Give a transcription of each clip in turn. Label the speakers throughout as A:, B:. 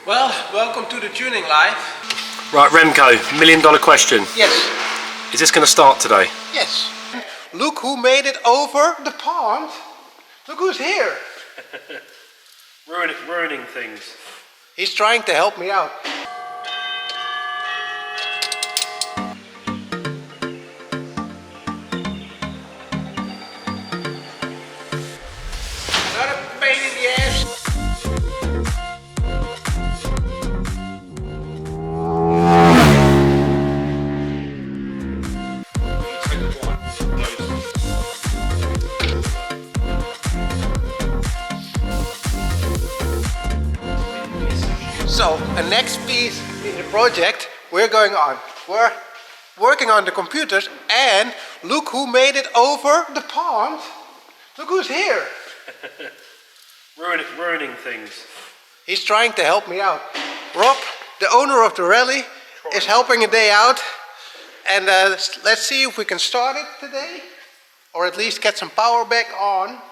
A: Well, welcome to the tuning live.
B: Right, Remco, $1 million question.
A: Yes.
B: Is this going to start today?
A: Yes. Look who made it over the pond. Look who's here.
B: Ruining things.
A: He's trying to help me out. Not a pain in the ass. So, the next piece in the project we're going on. We're working on the computers and look who made it over the pond. Look who's here.
B: Ruining things.
A: He's trying to help me out. Rob, the owner of the rally, is helping a day out. And let's see if we can start it today. Or at least get some power back on.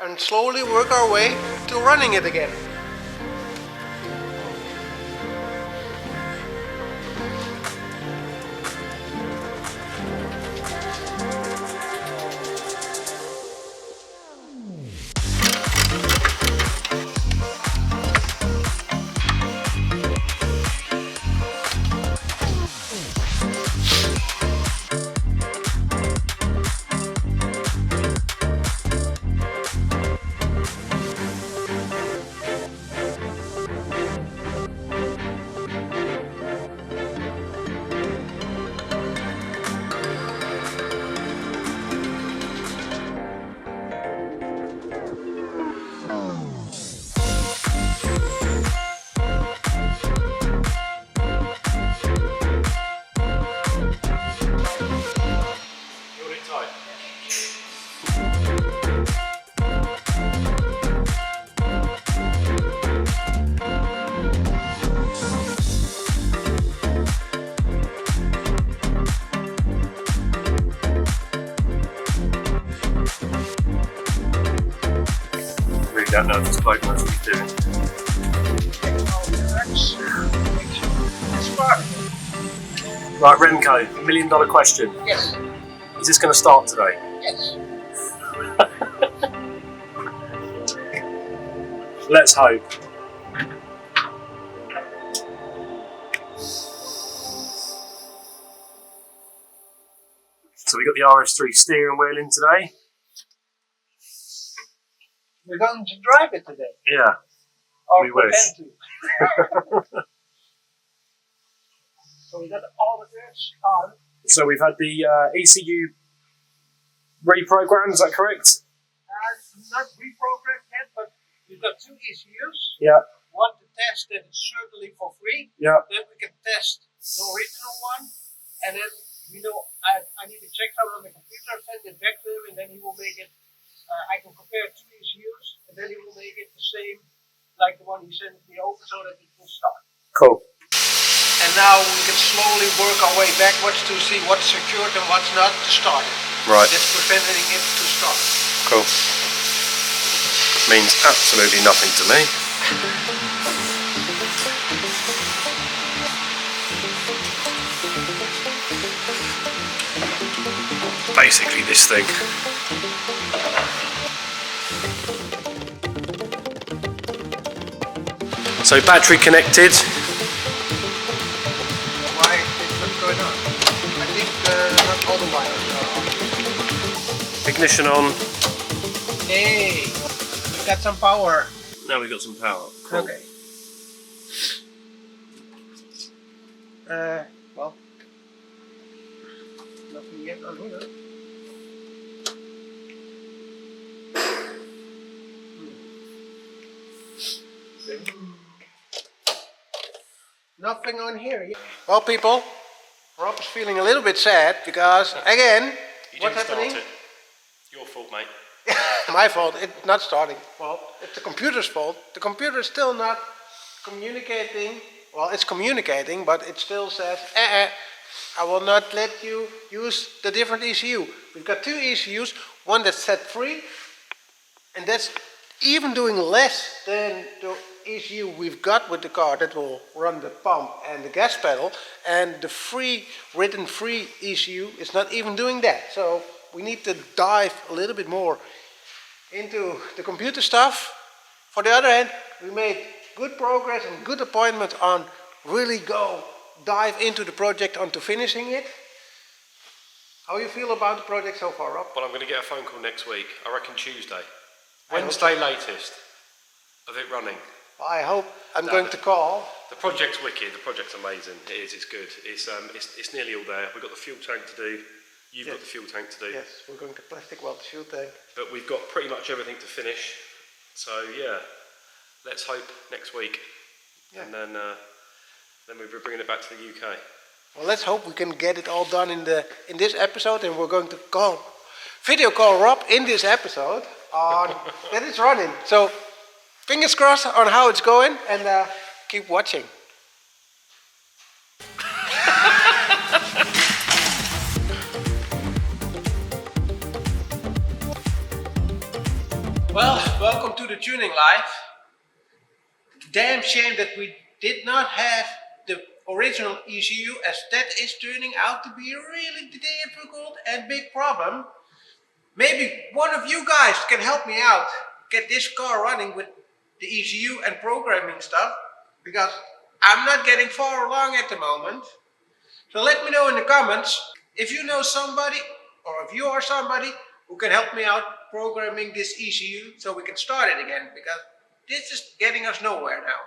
A: And slowly work our way to running it again.
B: Don't know if this bloke knows what he's doing. Right, Remco, $1 million question.
A: Yes.
B: Is this going to start today?
A: Yes.
B: Let's hope. So we got the RS3 steering wheel in today.
A: We're going to drive it today.
B: Yeah.
A: Or
B: we wish.
A: To. So we got all the parts on.
B: So we've had the ECU reprogrammed, is that correct?
A: Not reprogrammed yet, but we've got two ECUs.
B: Yeah.
A: One to test that it's certainly for free.
B: Yeah.
A: Then we can test the original one. And then, I need to check something on the computer, send it back to him, and then he will make it. I can compare two ECUs, and then he will make it the same like the one he sent me over so that it will start.
B: Cool.
A: And now we can slowly work our way backwards to see what's secured and what's not to start it.
B: Right.
A: That's preventing it to start.
B: Cool. Means absolutely nothing to me. Basically this thing. So battery connected.
A: Why? What's going on? I think not all the wires are on.
B: Ignition on.
A: Hey, we got some power.
B: Now we've got some power. Cool.
A: Okay. Well, nothing yet on here. Nothing on here yet. Well, people, Rob is feeling a little bit sad because, again, what's happening?
B: Start it. Your fault, mate.
A: My fault. It's not starting. Well, it's the computer's fault. The computer is still not communicating. Well, it's communicating, but it still says, I will not let you use the different ECU. We've got two ECUs, one that's set free, and that's even doing less than the issue we've got with the car that will run the pump and the gas pedal, and the written free ECU is not even doing that. So we need to dive a little bit more into the computer stuff. For the other hand, we made good progress and good appointment on really dive into the project onto finishing it. How you feel about the project so far, Rob?
C: Well, I'm going to get a phone call next week. I reckon Tuesday. Wednesday latest of it running.
A: I hope I'm going to call.
C: The project's wicked. The project's amazing. It is. It's good. It's nearly all there. We've got the fuel tank to do. You've got the fuel tank to do.
A: Yes, we're going to plastic weld the fuel tank.
C: But we've got pretty much everything to finish. So yeah, let's hope next week. Yeah. And then we'll be bringing it back to the UK.
A: Well, let's hope we can get it all done in this episode, and we're going to video call Rob in this episode on that it's running. So fingers crossed on how it's going, and keep watching. Well, welcome to the tuning live. Damn shame that we did not have the original ECU, as that is turning out to be a really difficult and big problem. Maybe one of you guys can help me out, get this car running with the ECU and programming stuff, because I'm not getting far along at the moment. So let me know in the comments if you know somebody, or if you are somebody who can help me out programming this ECU so we can start it again, because this is getting us nowhere now.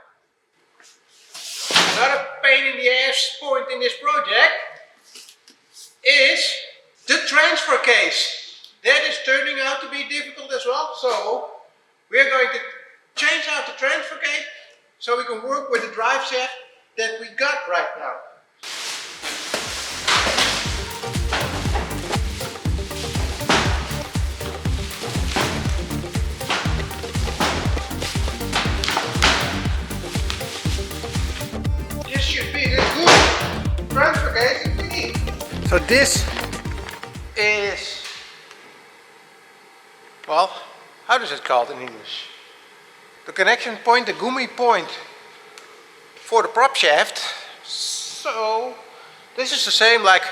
A: Another pain in the ass point in this project is the transfer case. That is turning out to be difficult as well, so we're going to change out the transfer case so we can work with the drive shaft that we got right now. This should be the good transfer case that we need. So this is, well, how does it called in English? The connection point, the gummy point for the prop shaft. So this is the same like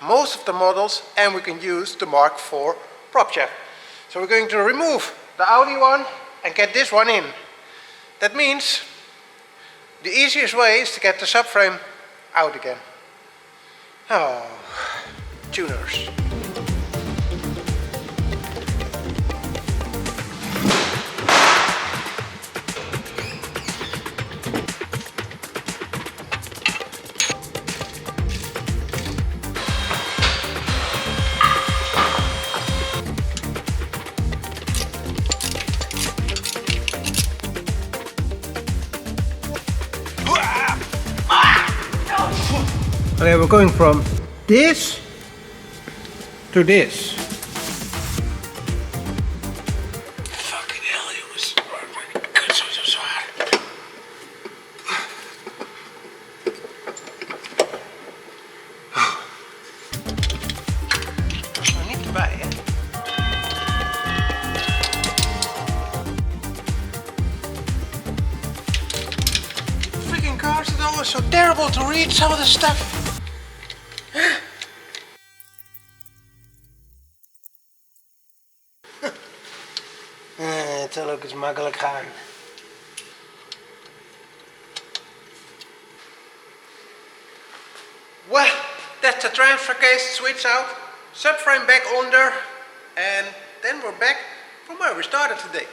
A: most of the models, and we can use the Mark IV prop shaft. So we're going to remove the Audi one and get this one in. That means the easiest way is to get the subframe out again. Oh, tuners. Okay, we're going from this to this. Fucking hell, it was good so hard. I need to buy it. Freaking cars are always so terrible to read some of the stuff. Het zal ook eens makkelijk gaan. Well, that's the transfer case switch out, subframe back under, and then we're back from where we started today.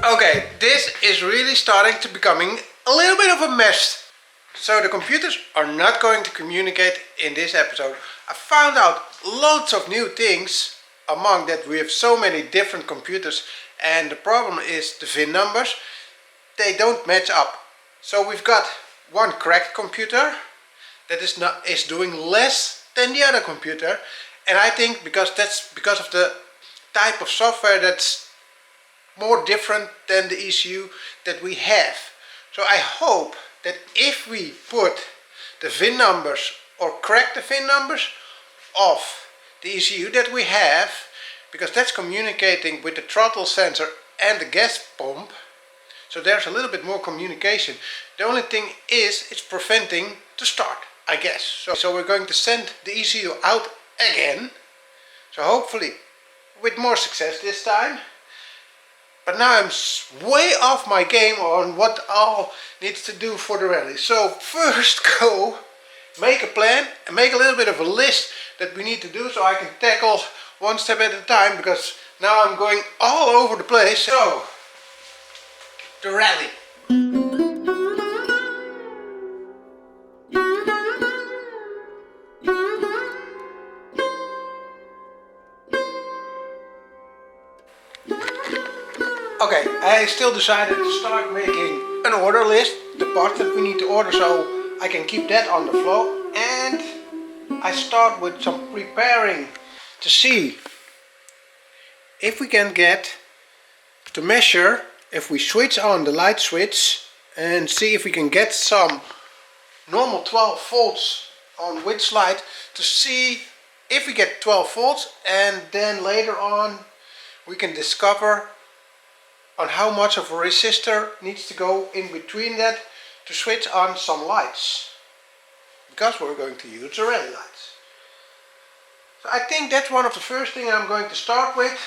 A: Okay, this is really starting to becoming a little bit of a mess. So the computers are not going to communicate in this episode. I found out loads of new things, among that we have so many different computers, and the problem is the VIN numbers, they don't match up. So we've got one correct computer that is doing less than the other computer, and I think that's because of the type of software that's more different than the ECU that we have. So I hope that if we put the VIN numbers or correct the VIN numbers of the ECU that we have, because that's communicating with the throttle sensor and the gas pump, so there's a little bit more communication. The only thing is it's preventing the start, I guess. So we're going to send the ECU out again, so hopefully with more success this time. But now I'm way off my game on what all needs to do for the rally. So first go make a plan and make a little bit of a list that we need to do, so I can tackle one step at a time, because now I'm going all over the place. So, the rally. Okay, I still decided to start making an order list, the parts that we need to order, so I can keep that on the flow. And I start with some preparing to see if we can get to measure, if we switch on the light switch, and see if we can get some normal 12 volts on which light, to see if we get 12 volts, and then later on we can discover on how much of a resistor needs to go in between that to switch on some lights, because we're going to use the rally lights. So I think that's one of the first things I'm going to start with,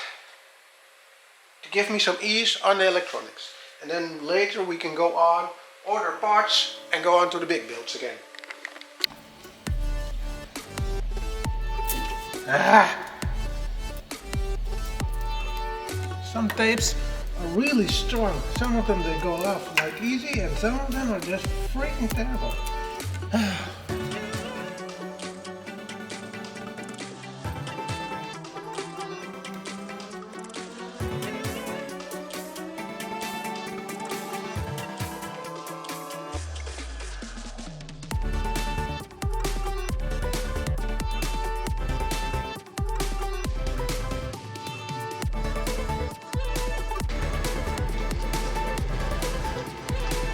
A: to give me some ease on the electronics, and then later we can go on, order parts and go on to the big builds again. Some tapes are really strong. Some of them they go off like easy, and some of them are just freaking terrible.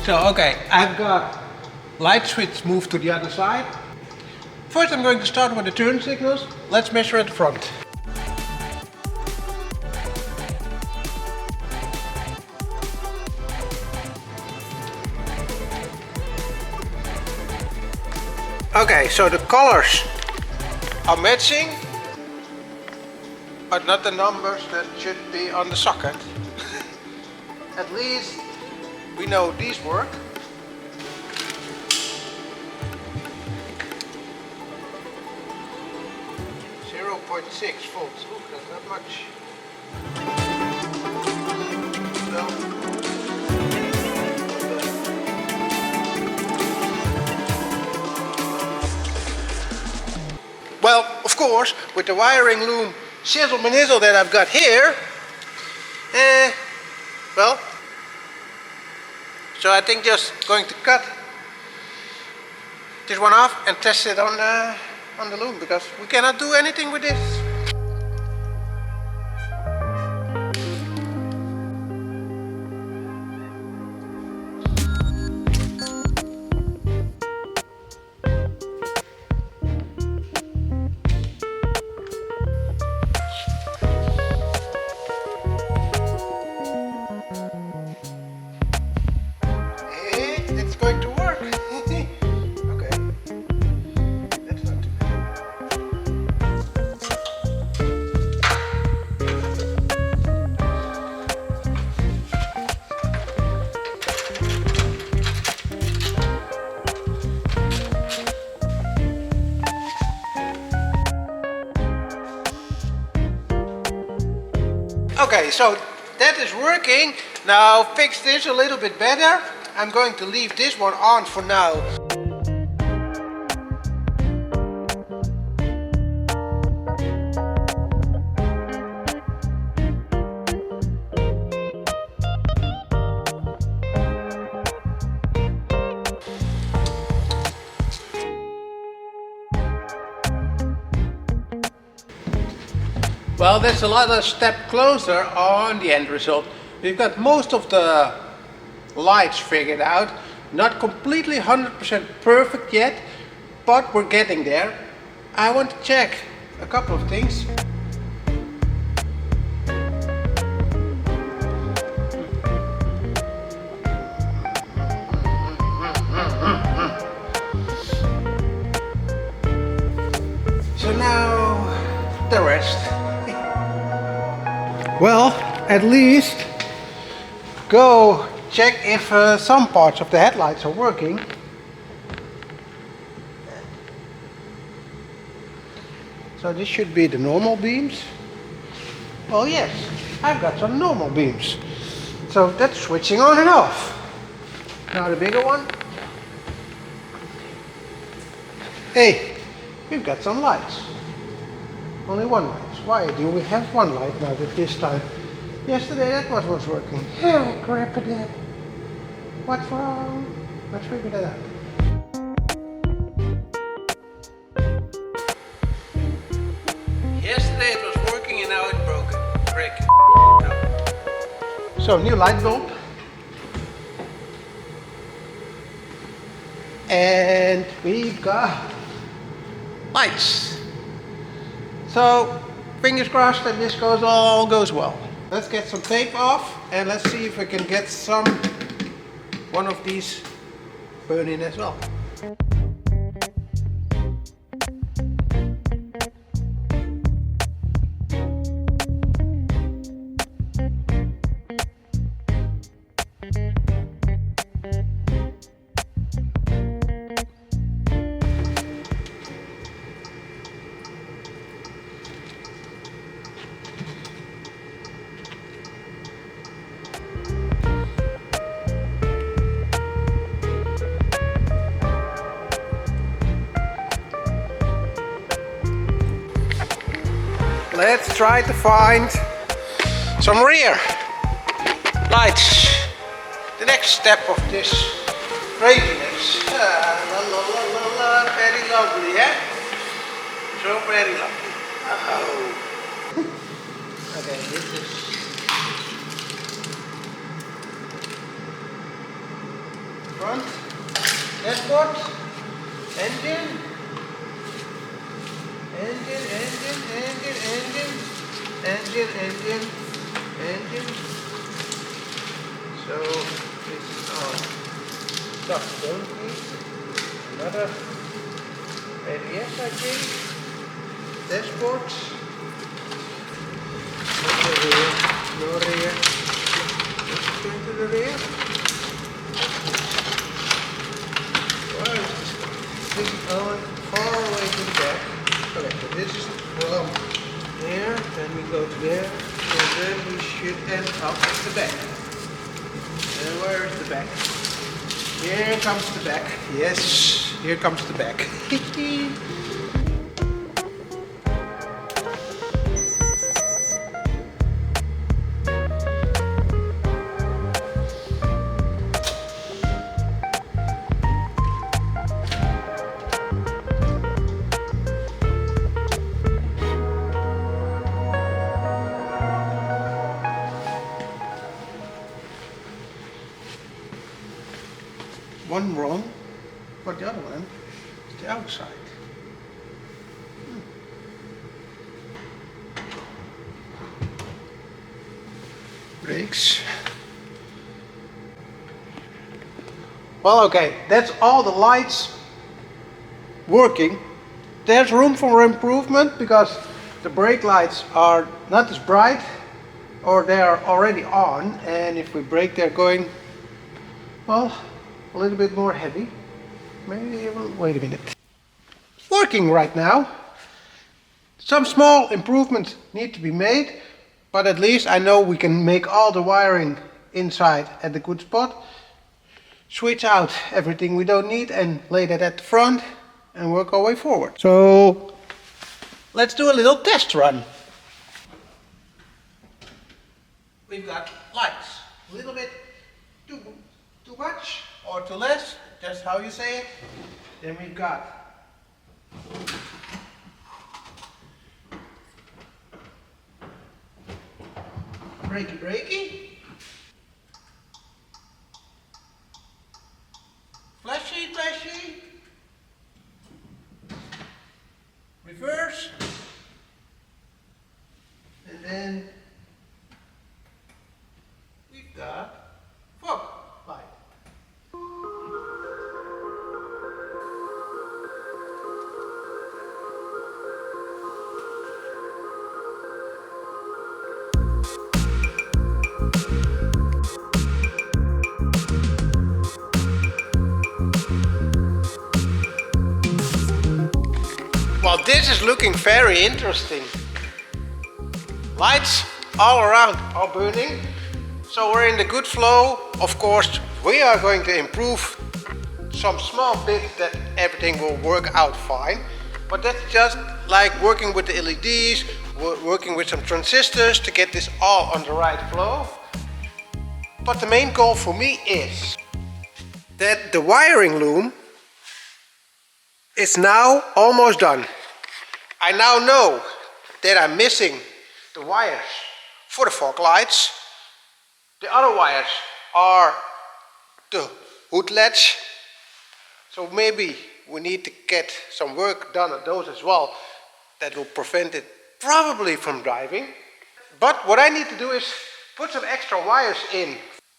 A: So okay, I've got light switch moved to the other side. First I'm going to start with the turn signals. Let's measure at the front. Okay, so the colors are matching, but not the numbers that should be on the socket. At least we know these work. .6 volts. Ooh, that's not much. No. Well, of course, with the wiring loom shizzle manizzle that I've got here, well, so I think just going to cut this one off and test it on the loom, because we cannot do anything with this. It's going to work. Okay. That's not too bad. Okay, so that is working. Now fix this a little bit better. I'm going to leave this one on for now. Well, that's another step closer on the end result. We've got most of the lights figured out. Not completely 100% perfect yet, but we're getting there. I want to check a couple of things. So now the rest. Well, at least go check if some parts of the headlights are working. So this should be the normal beams. Well, yes, I've got some normal beams. So that's switching on and off. Now the bigger one. Hey, we've got some lights. Only one light. Why do we have one light now this time? Yesterday that was working. Oh crap at that. What's wrong? Let's figure that out. Yesterday it was working and now it's broken. Break. So new light bulb. And we've got lights. So fingers crossed that this all goes well. Let's get some tape off and let's see if we can get one of these burning as well. Let's try to find some rear lights. The next step of this craziness. Very lovely, eh? So very lovely. Oh. Okay, this is front dashboard, engine. Engine. So this is all stuff don't need. Another ABS I think. Dashboard. No rear. Let's go to the rear. Where is this one? This is going far away to the back. Okay, so this is from there, then we go to there, and then we should end up at the back. And where is the back? Here comes the back. Yes, here comes the back. One wrong, but the other one is the outside. Brakes. Well, okay, that's all the lights working. There's room for improvement because the brake lights are not as bright or they are already on, and if we brake they're going, well, a little bit more heavy. Maybe even, wait a minute. Working right now. Some small improvements need to be made, but at least I know we can make all the wiring inside at the good spot. Switch out everything we don't need and lay that at the front and work our way forward. So let's do a little test run. We've got lights. A little bit too much or too less, just how you say it. Then we've got Breaky, breaky. Flashy, flashy. Reverse. And then we've got fog light. Well, this is looking very interesting. Lights all around are burning, so we're in the good flow. Of course, we are going to improve some small bits that everything will work out fine, but that's just like working with the LEDs, working with some transistors to get this all on the right flow. But the main goal for me is that the wiring loom is now almost done. I now know that I'm missing the wires for the fog lights. The other wires are the hood latch. So maybe we need to get some work done on those as well. That will prevent it probably from driving. But what I need to do is put some extra wires in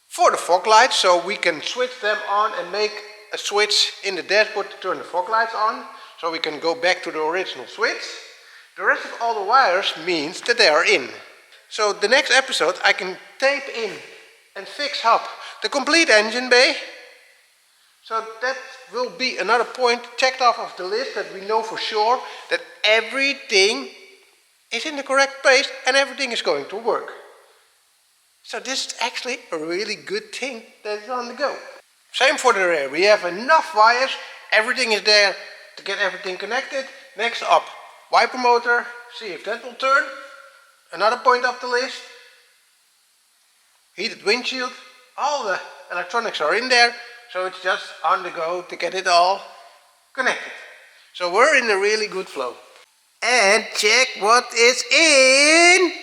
A: for the fog lights so we can switch them on and make a switch in the dashboard to turn the fog lights on. So we can go back to the original switch. The rest of all the wires means that they are in. So the next episode I can tape in and fix up the complete engine bay. So that will be another point checked off of the list, that we know for sure that everything is in the correct place and everything is going to work. So this is actually a really good thing that is on the go. Same for the rear. We have enough wires, everything is there to get everything connected. Next up, wiper motor, see if that will turn. Another point of the list. Heated windshield, all the electronics are in there, so it's just on the go to get it all connected. So we're in a really good flow. And check what is in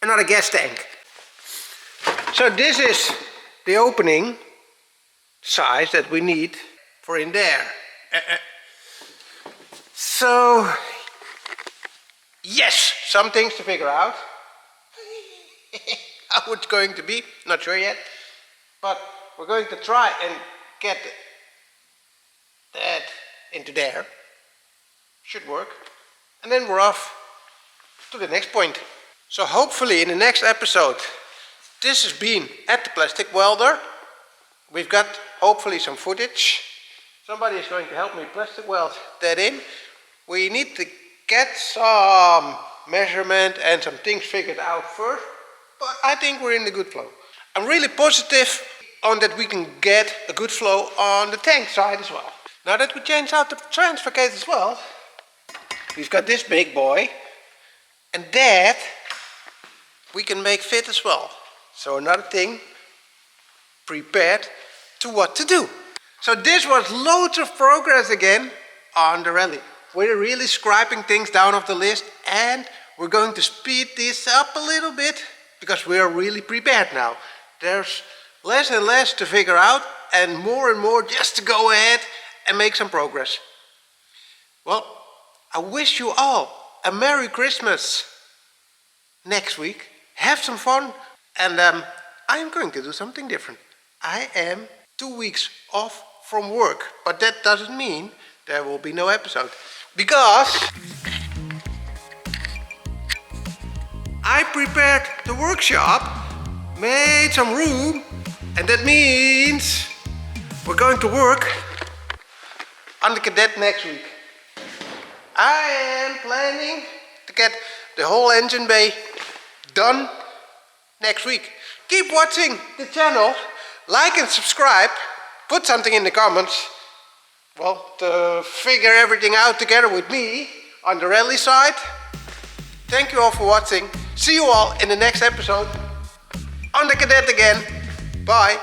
A: another gas tank. So this is the opening size that we need for in there. So yes, some things to figure out. How it's going to be, not sure yet. But we're going to try and get that into there. Should work. And then we're off to the next point. So hopefully in the next episode, this has been at the plastic welder. We've got hopefully some footage. Somebody is going to help me plastic weld that in. We need to get some measurement and some things figured out first, but I think we're in the good flow. I'm really positive on that we can get a good flow on the tank side as well. Now that we changed out the transfer case as well, we've got this big boy, and that we can make fit as well. So another thing, prepared to what to do. So this was loads of progress again on the rally. We're really scraping things down off the list, and we're going to speed this up a little bit because we are really prepared now. There's less and less to figure out and more just to go ahead and make some progress. Well, I wish you all a Merry Christmas next week. Have some fun, and I am going to do something different. I am 2 weeks off from work, but that doesn't mean there will be no episode, because I prepared the workshop, made some room, and that means we're going to work on the cadet next week. I am planning to get the whole engine bay done next week. Keep watching the channel, like and subscribe, put something in the comments, well, to figure everything out together with me on the rally side. Thank you all for watching. See you all in the next episode on the cadet again. Bye.